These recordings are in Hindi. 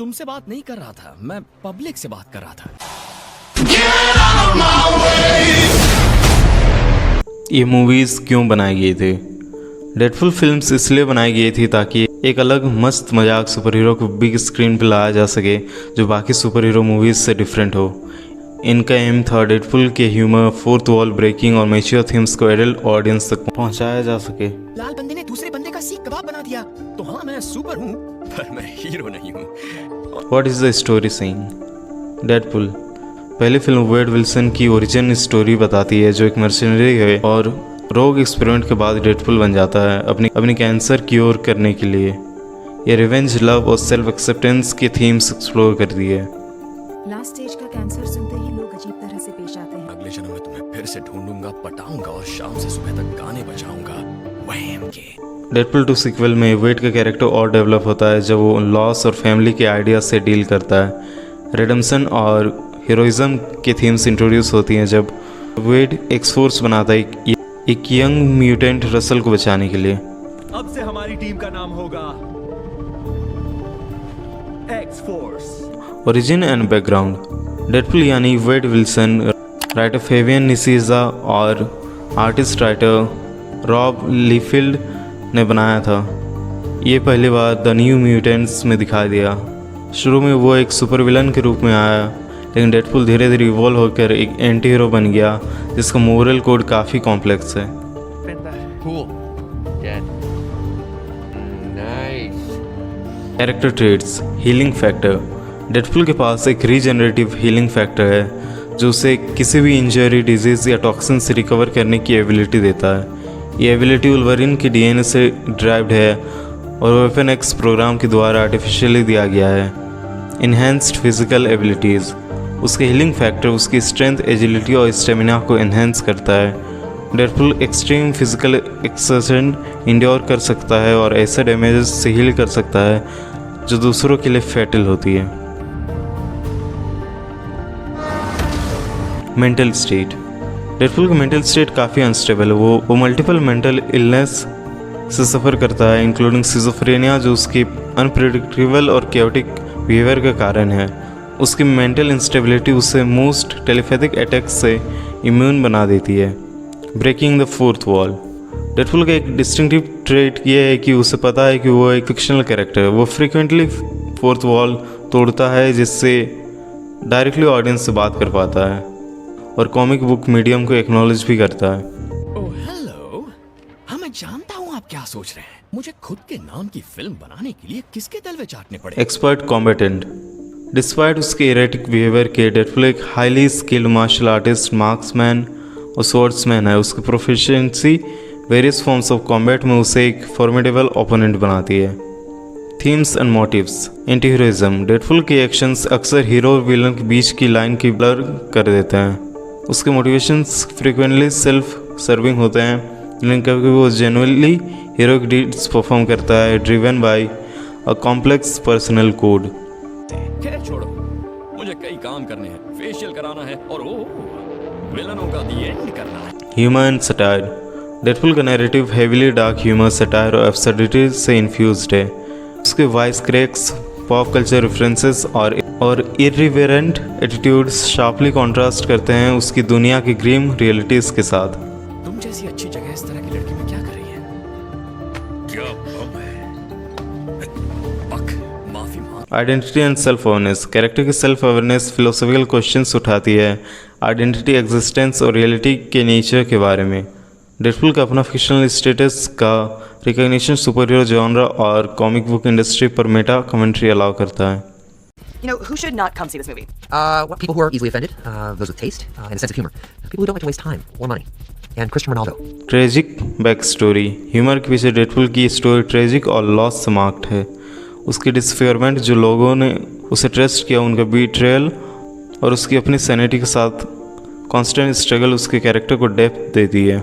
तुमसे बात नहीं कर रहा था, मैं पब्लिक से बात कर रहा था। ये मूवीज़ क्यों बनाई गई थी? डेडपुल फिल्म्स इसलिए बनाई गई थी ताकि एक अलग मस्त मजाक सुपर हीरो को बिग स्क्रीन पर लाया जा सके जो बाकी सुपर हीरो मूवीज़ से डिफरेंट हो। इनका एम था डेडपुल के ह्यूमर, फोर्थ वॉल ब्रेकिंग और मैच्योर थीम्स को एडल्ट ऑडियंस तक पहुंचाया जा सके। लाल बंदे ने दूसरे बंदे का सीख कबाब बना दिया। तो हाँ, मैं सुपर हूँ पर मैं हीरो नहीं हूँ। What is the story saying? Deadpool पहली फिल्म वेड विल्सन की ओरिजिन स्टोरी बताती है जो एक मर्सनरी है और रोग एक्सपेरिमेंट के बाद डेडपुल बन जाता है अपनी कैंसर क्योर करने के लिए। ये रिवेंज, लव और सेल्फ एक्सेप्टेंस के थीम्स एक्सप्लोर करती है। लास्ट स्टेज का कैंसर सुनते ही लोग अजीब तरह से पेश आते हैं। अगले जन्म में तुम्हें फिर से ढूंढूंगा, पटाऊंगा और शाम से सुबह तक गाने बजाऊंगा। वहम के डेडपुल 2 सीक्वल में वेड का कैरेक्टर और डेवलप होता है जब वो लॉस और फैमिली के आइडिया से डील करता है। रिडेम्पशन और हीरोइज्म के थीम्स इंट्रोड्यूस होती हैं जब वेड एक्स-फोर्स बनाता है एक यंग म्यूटेंट रसल को बचाने के लिए। अब से हमारी टीम का नाम होगा x-force. Origin and background. Deadpool यानी वेड विल्सन राइटर फेबियन निसीजा और आर्टिस्ट राइटर रॉब लीफील्ड ने बनाया था। ये पहली बार द न्यू म्यूटेंट्स में दिखाई दिया। शुरू में वो एक सुपर विलन के रूप में आया, लेकिन डेडपुल धीरे धीरे इवॉल्व होकर एक एंटी हीरो बन गया जिसका मोरल कोड काफ़ी कॉम्प्लेक्स है। Cool. Dead. Nice. Character traits. Healing factor. Deadpool के पास एक रीजनरेटिव हीलिंग फैक्टर है जो उसे किसी भी इंजरी, डिजीज़ या टॉक्सिन से रिकवर करने की एबिलिटी देता है। ये एबिलिटी वुल्वरिन के डीएनए से ड्राइव्ड है और वेपन एक्स प्रोग्राम के द्वारा आर्टिफिशियली दिया गया है। Enhanced physical abilities. उसके हीलिंग फैक्टर उसकी स्ट्रेंथ, एजिलिटी और स्टेमिना को इन्हेंस करता है। Deadpool extreme physical exertion endure कर सकता है और ऐसे डैमेजेस से हील कर सकता है जो दूसरों के लिए फैटल होती है। Mental state. डेडपुल का मेंटल स्टेट काफ़ी अनस्टेबल है। वो मल्टीपल मेंटल इलनेस से सफ़र करता है, इंक्लूडिंग सिजोफ्रेनिया जो उसकी अनप्रेडिक्टेबल और कैओटिक बिहेवियर का कारण है। उसकी मेंटल इंस्टेबिलिटी उसे मोस्ट टेलीपैथिक अटैक्स से इम्यून बना देती है। Breaking the fourth wall. Deadpool का एक डिस्टिंक्टिव ट्रेट ये है कि उसे पता है कि वो एक फिक्शनल कैरेक्टर है। वो फ्रीक्वेंटली फोर्थ वॉल तोड़ता है जिससे डायरेक्टली ऑडियंस से बात कर पाता है और कॉमिक बुक मीडियम को एक्नॉलेज भी करता है। ओह हेलो, हाँ मैं जानता हूँ आप क्या सोच रहे हैं। मुझे खुद के नाम की फिल्म बनाने के लिए किसके तलवे चाटने पड़े। Expert combatant. डिस्पाइट उसके एरेटिक बिहेवियर के, डेडपुल एक highly skilled martial artist, marksman और स्वॉर्ड्समैन है। उसकी proficiency various forms of combat में उसे एक फॉर्मिडेबल ओपोनेंट बनाती है। Themes and motives. Anti heroism. Deadpool के एक्शंस अक्सर हीरो और विलन के बीच की लाइन की ब्लर कर देते हैं। उसके मोटिवेशंस फ्रीक्वेंटली सेल्फ सर्विंग होते हैं, लेकिन कभी कभी वो जेन्युइनली हीरोइक डीड्स परफॉर्म करता है, driven by a complex personal code. खैर छोड़ो, मुझे कई काम करने हैं। फेशियल कराना है और विलनों का दी एंड करना है। Humour and satire. डेडपुल का narrative heavily dark humour, satire और एब्सर्डिटी से इन्फ्यूज्ड है। उसके voice cracks, pop culture references और इर्रिवेरेंट एटीट्यूड्स शार्पली कॉन्ट्रास्ट करते हैं उसकी दुनिया की ग्रीम रियलिटीज़ के साथ। तुम जैसी अच्छी जगह इस तरह की लड़की में क्या कर रही है? क्या बम है? पक, माफी मांग। Identity and self awareness. Character की सेल्फ अवेयरनेस फिलोसॉफिकल क्वेश्चंस उठाती है, आइडेंटिटी, एग्जिस्टेंस और रियलिटी के नेचर के बारे में। डेडपुल का अपना फिक्शनल स्टेटस का रिकॉग्निशन सुपर हीरो जॉनरा और कॉमिक बुक इंडस्ट्री पर मेटा कमेंट्री अलाउ करता है। You know, who should not come see this movie? Well, people who are easily offended, those with taste and a sense of humor, people who don't like to waste time or money, and Cristiano Ronaldo. Tragic back story. Humour के पीछे डेडपुल की स्टोरी ट्रेजिक और लॉस से मार्क्ड है। उसकी डिसफियरमेंट, जो लोगों ने उसे ट्रस्ट किया, उनका बीट्रेयल और उसकी अपनी सैनिटी के साथ कांस्टेंट स्ट्रगल उसके कैरेक्टर को डेप्थ देती है।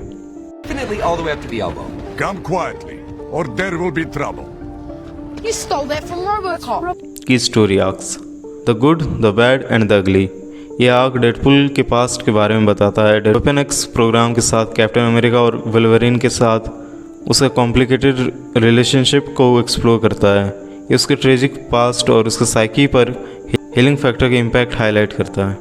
Definitely all the way up to the elbow. Come quietly, or there will be trouble. You stole that from Robocop. की story arcs. The good, the bad and the ugly. ये आर्क डेडपुल के पास्ट के बारे में बताता है। वेपन एक्स प्रोग्राम के साथ, कैप्टन अमेरिका और वुल्वरिन के साथ उसका कॉम्प्लिकेटेड रिलेशनशिप को एक्सप्लोर करता है। ये उसके ट्रेजिक पास्ट और उसके साइकी पर हीलिंग फैक्टर का इम्पैक्ट हाईलाइट करता है।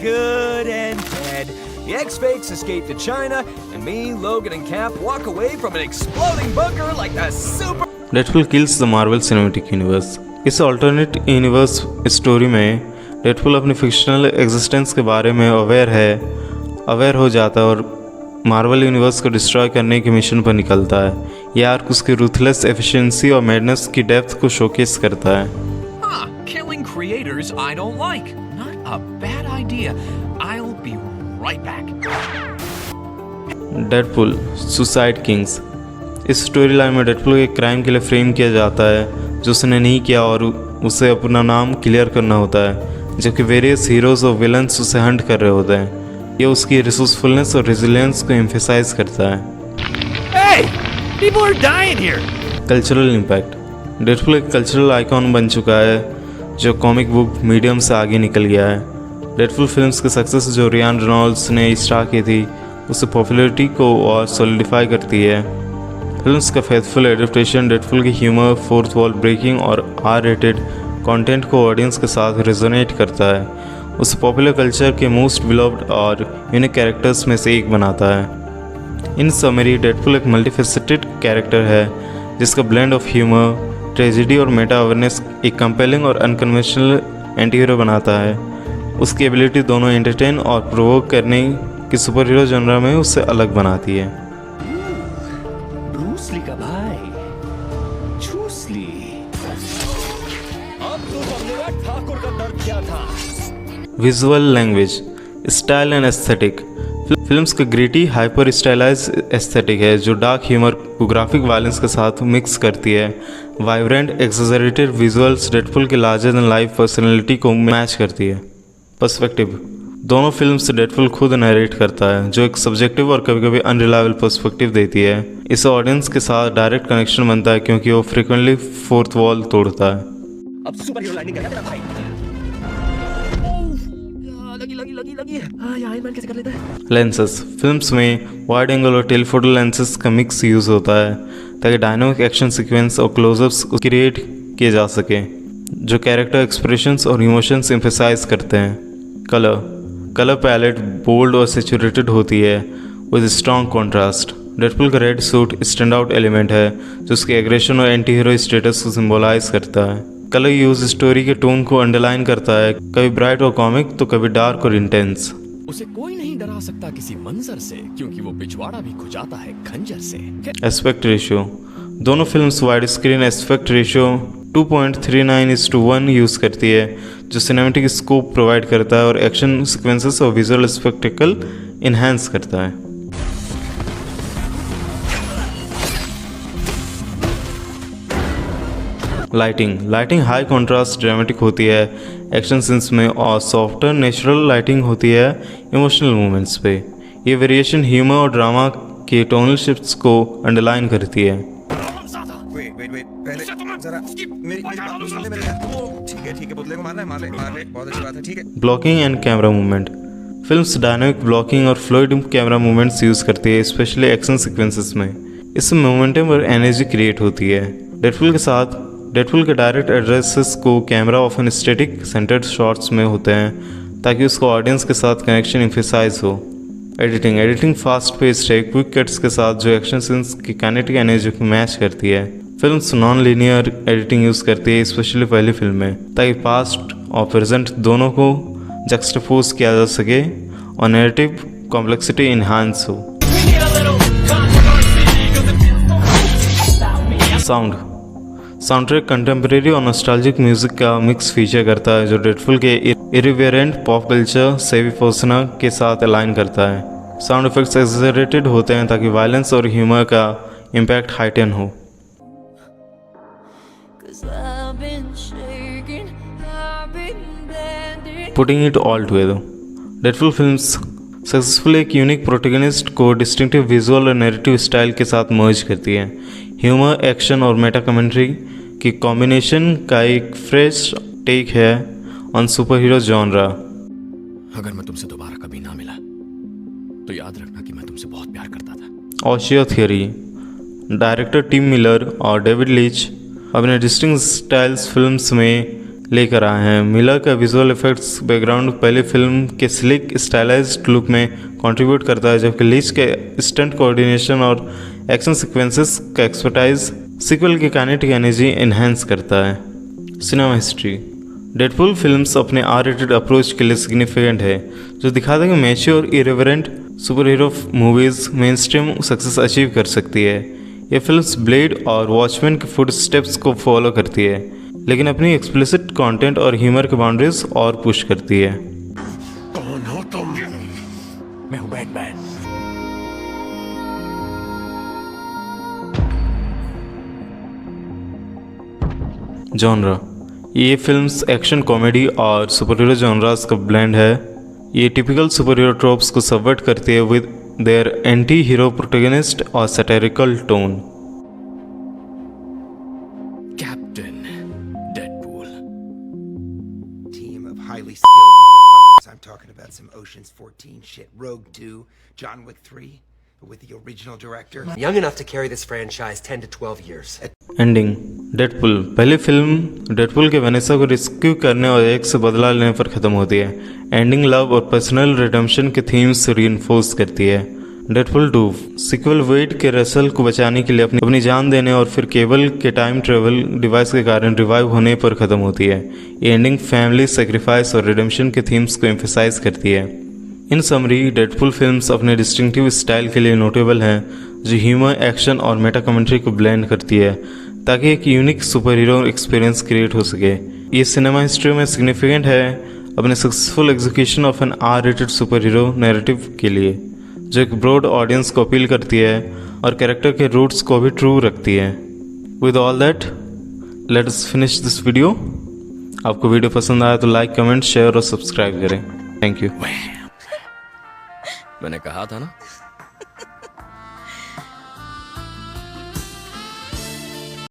Good and dead. The X-Fakes escape to China, and me, Logan, and Cap walk away from an exploding bunker like a super. Deadpool kills the Marvel cinematic universe. इस अल्टरनेट यूनिवर्स स्टोरी में डेडपुल अपनी फिक्शनल एग्जिस्टेंस के बारे में अवेयर हो जाता है और मार्वल यूनिवर्स को डिस्ट्रॉय करने के मिशन पर निकलता है। यह आर्क उसकी रूथलेस एफिशिएंसी और मैडनेस की डेप्थ को शोकेस करता है। Killing creators I don't like. Not a bad idea. I'll be right back. Deadpool suicide Kings. इस स्टोरी लाइन में डेडपुल को एक क्राइम के लिए फ्रेम किया जाता है जो उसने नहीं किया और उसे अपना नाम क्लियर करना होता है, जबकि वेरियस हीरोज और विलन्स उसे हंट कर रहे होते हैं। यह उसकी रिसोर्सफुलनेस और रेजिलियंस को एम्फेसाइज करता है। Hey! People are dying here! Cultural impact. Deadpool एक कल्चरल आइकॉन बन चुका है जो कॉमिक बुक मीडियम से आगे निकल गया है। डेडपुल फिल्म्स की सक्सेस जो रियान रेनॉल्ड्स ने स्टार्ट की थी उससे पॉपुलैरिटी को और सॉलिडिफाई करती है। फिल्म्स का फेथफुल एडेप्टेशन डेडपुल की ह्यूमर, फोर्थ वॉल ब्रेकिंग और R-रेटेड कंटेंट को ऑडियंस के साथ रेजोनेट करता है, उसे पॉपुलर कल्चर के मोस्ट बिलव्ड और यूनिक कैरेक्टर्स में से एक बनाता है। इन समरी डेडपुल एक मल्टीफेसेटेड कैरेक्टर है जिसका ब्लेंड ऑफ ह्यूमर, ट्रेजेडी और मेटा अवेयरनेस एक कंपेलिंग और अनकन्वेंशनल एंटी हीरो बनाता है। उसकी एबिलिटी दोनों एंटरटेन और प्रोवोक करने की सुपर हीरो जनरा में उससे अलग बनाती है। ब्रूस ली का भाई, चूस ली। अब तो समझेगा ठाकुर का दर्द क्या था। Visual language, style and aesthetic. Films का ग्रिटी हाइपर स्टाइलाइज एस्थेटिक है जो डार्क ह्यूमर को ग्राफिक वायलेंस के साथ मिक्स करती है। वाइब्रेंट एक्सैजरेटेड विजुअल्स डेडपुल के लार्जर देन लाइफ पर्सनैलिटी को मैच करती है। पर्सपेक्टिव, दोनों फिल्म्स डेडपुल खुद नरेट करता है जो एक सब्जेक्टिव और कभी कभी अनरिलायबल पर्सपेक्टिव देती है। इससे ऑडियंस के साथ डायरेक्ट कनेक्शन बनता है क्योंकि वो फ्रिक्वेंटली फोर्थ वॉल तोड़ता है। अब सुपर हीरो लैंडिंग करेगा तेरा भाई। लगी। हाँ, आयरन मैन कैसे कर लेता है? लेंसेस, फिल्म्स में वाइड एंगल और टेलीफोटो लेंसेस का मिक्स यूज़ होता है ताकि डायनामिक एक्शन सीक्वेंस और क्लोजअप्स क्रिएट किए जा सके जो कैरेक्टर एक्सप्रेशंस और इमोशंस एम्फेसाइज करते हैं। कलर पैलेट बोल्ड और सैचुरेटेड होती है विद स्ट्रॉन्ग कॉन्ट्रास्ट। डेडपुल का red suit stand out element है जो उसके एग्रेशन और एंटी हीरो स्टेटस को सिंबलाइज करता है। कलर यूज स्टोरी के टोन को अंडरलाइन करता है, कभी ब्राइट और कॉमिक तो कभी डार्क और इंटेंस। उसे कोई नहीं डरा सकता किसी मंजर से क्योंकि वो पिछवाड़ा भी खुजाता है खंजर से। एस्पेक्ट रेशियो, दोनों films wide screen aspect ratio 2.39:1 use करती है जो सिनेमैटिक स्कोप प्रोवाइड करता है और एक्शन सीक्वेंसेस और विजुअल स्पेक्टिकल इन्हांस करता है। लाइटिंग हाई कंट्रास्ट ड्रामेटिक होती है एक्शन सीन्स में और सॉफ्टर नेचुरल लाइटिंग होती है इमोशनल मोमेंट्स पे। ये वेरिएशन ह्यूमर और ड्रामा के टोनल शिफ्ट्स को अंडरलाइन करती है। पहले जरा मेरी बात सुन ले मेरे यार। ठीक है पुतले को मारना है, मार ले बहुत अच्छी बात है, ठीक है। Blocking and camera movement, films dynamic blocking और फ्लूइड कैमरा मूवमेंट्स यूज़ करती है स्पेशली एक्शन सीक्वेंसेस में। इससे मोमेंटम और एनर्जी क्रिएट होती है। डेडपुल के डायरेक्ट एड्रेसेस को camera often static centred shots में होते हैं ताकि उसको ऑडियंस के साथ कनेक्शन एम्फेसाइज हो। एडिटिंग फास्ट पेस्ड है क्विक कट्स के साथ जो एक्शन सीन्स की काइनेटिक एनर्जी को मैच करती है। Films non linear editing use करती है स्पेशली पहली फिल्म में ताकि पास्ट और प्रेजेंट दोनों को जक्सटापोज किया जा सके और नैरेटिव कॉम्प्लेक्सिटी इन्हांस हो। साउंड ट्रैक कंटेम्प्रेरी और नॉस्टैल्जिक म्यूजिक का मिक्स फीचर करता है जो डेडपुल के इरिवेरेंट पॉप कल्चर सेवी पर्सोना के साथ अलाइन करता है। साउंड इफेक्ट्स एक्सैजरेटेड होते हैं ताकि वायलेंस और ह्यूमर का इम्पैक्ट हाइटन हो। Putting it all together, Deadpool films successfully एक यूनिक प्रोटैगनिस्ट को डिस्टिंक्टिव विजुअल और नैरेटिव स्टाइल के साथ मर्ज करती है। ह्यूमर, एक्शन और मेटा कमेंट्री की कॉम्बिनेशन का एक फ्रेश टेक है ऑन सुपर हीरो जॉनरा। अगर मैं तुमसे दोबारा कभी ना मिला तो याद रखना कि मैं तुमसे बहुत प्यार करता था। ऑशियो थियरी, डायरेक्टर टिम मिलर और डेविड लीच अपने डिस्टिंक्ट स्टाइल्स फिल्म्स में लेकर आए हैं। मिलर का विजुअल इफेक्ट्स बैकग्राउंड पहले फिल्म के स्लिक स्टाइलाइज्ड लुक में कंट्रीब्यूट करता है, जबकि लीच के स्टंट कोऑर्डिनेशन और एक्शन सीक्वेंसेस का एक्सपर्टाइज सीक्वल की काइनेटिक एनर्जी एनहांस करता है। Cinema history. डेडपूल फिल्म्स अपने R-rated अप्रोच के लिए सिग्निफिकेंट है, जो दिखाता है कि mature irreverent superhero movies mainstream success achieve कर सकती है। ये फिल्म्स ब्लेड और वॉचमैन के फुट स्टेप्स को फॉलो करती है, लेकिन अपनी एक्सप्लिसिट कंटेंट और ह्यूमर की बाउंड्रीज और पुश करती है। कौन हो तुम? मैं हूं बैटमैन। जॉनरा। ये फिल्म्स एक्शन कॉमेडी और सुपर हीरो जॉनरास का ब्लेंड है। ये टिपिकल सुपर हीरो ट्रोप्स को सबवर्ट करती है with their anti hero protagonist और satirical tone. Captain Deadpool. Team of highly skilled motherfuckers. I'm talking about some Ocean's 14 shit. Rogue 2, John Wick 3, with the original director. Young enough to carry this franchise 10 to 12 years. Ending. Deadpool. पहली फिल्म डेडपूल के वेनेसा को रेस्क्यू करने और एक से बदला लेने पर ख़त्म होती है। एंडिंग लव और पर्सनल रिडेम्पशन के थीम्स से रीइंफोर्स करती है। डेडपूल 2 सीक्वल वेड के रसल को बचाने के लिए अपनी जान देने और फिर केबल के टाइम ट्रेवल डिवाइस के कारण रिवाइव होने पर ख़त्म होती है। ये एंडिंग फैमिली सेक्रीफाइस और रिडेम्पशन के थीम्स को एम्फेसाइज करती है। इन समरी, डेडपूल फिल्म्स अपने डिस्टिंक्टिव स्टाइल के लिए नोटेबल हैं, जो ह्यूमर, एक्शन और मेटा कमेंट्री को ब्लेंड करती है ताकि एक unique super hero experience create हो सके। ये सिनेमा हिस्ट्री में सिग्निफिकेंट है अपने successful execution of an R-rated super hero narrative के लिए, जो एक ब्रॉड ऑडियंस को अपील करती है और कैरेक्टर के रूट्स को भी ट्रू रखती है। With all that, let us finish this video. आपको वीडियो पसंद आया तो लाइक, कमेंट, शेयर और सब्सक्राइब करें। Thank you. मैंने कहा था ना।